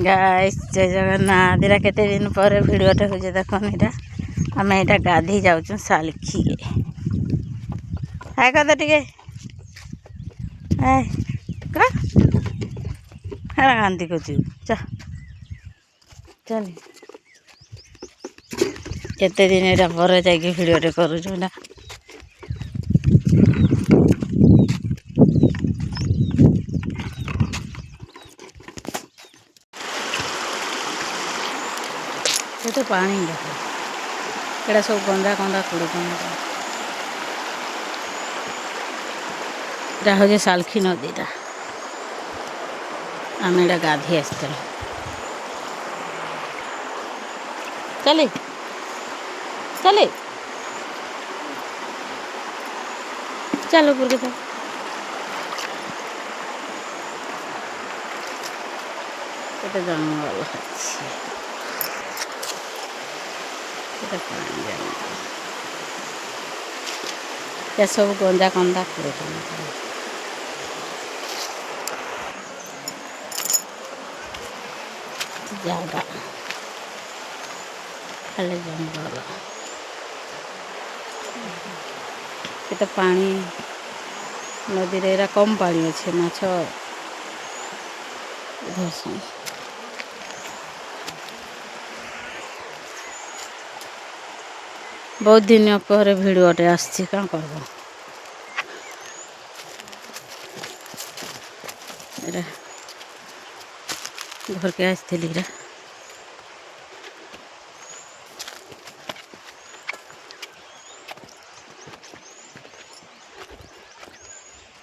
Guys जय जगन्नाथ इरा केते दिन पर वीडियोटे हो जे देखन इरा आमे इटा गाधी जाउछु सालखी के हाय कत टिके हाय का हरा गांधी को च चल केते दिन इरा पर जाई के वीडियोटे करूछु ना ये तो पानी देखो एड़ा सब गंदा गंदा कुड़ी एटा हो सालखी नदीटा आम एड़ा गाधी आसते चले चले चलो पुर के तो जंगल ये सब गंदा कंदा कर जगह खाली जंगल तो पानी नदी रे कम पानी अच्छे माछ धरसन बहुत दिन पर भिडियोटे आसछि क्या करब घर के आसती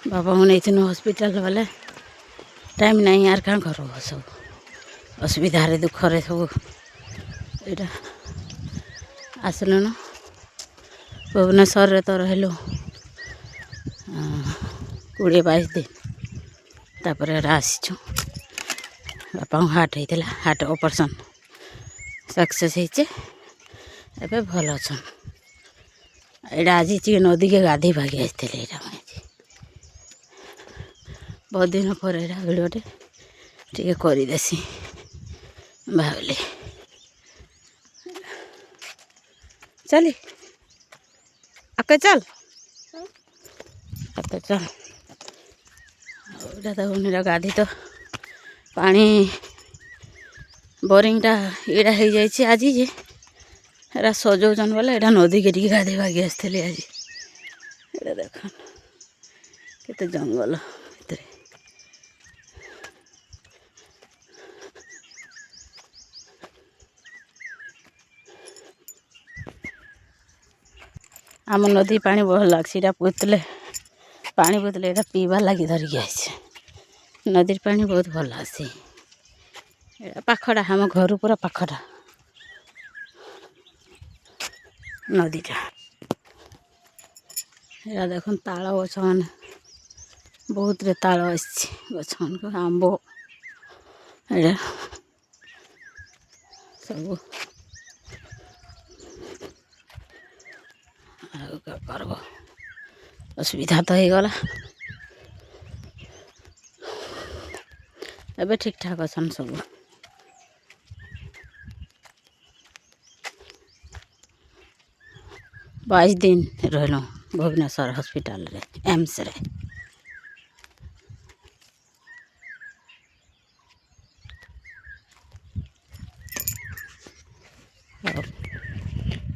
बाबा को नहीं हॉस्पिटल वाले टाइम नहीं यार क्या कर सब असुविधा दुख रे सब यहाँ आसलु न भुवनेश्वर तो रहलु 20-22 दिन तापर आसीचु बापा हार्ट होता हार्ट ऑपरेशन सक्सेस होते भल अच्छा यहाँ आज नदी के गाधी भागी आसते बहुत दिन पर यहाँ भिडियोटे टे करदेसी भाविली चली आके चल आके चल इटा गाधी तो पानी बोरिंगटा इड़ा हो जाए आज जे एरा सजौन बोले एटा नदी के टी गाधे भागी आसते आज ये देख केते जंगल भितर आम नदी पानी बहुत लगे पुतले पानी पुतले यहाँ पीबार लगी धरिकी आसे नदी पानी बहुत भल आसे पाखटा आम घर पूरा पाखटा नदीटा यहाँ देख ताल गछ मान बहुत रे ताल गछ मान आंब यहाँ सब करब असुविधा तो हो गला एबे ठीक ठाक अच्छा सब 22 दिन रहलु भुवनेश्वर हॉस्पिटल रे एम्स रे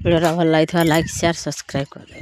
वीडियो भल लगी लाइक शेयर सब्सक्राइब कर दे।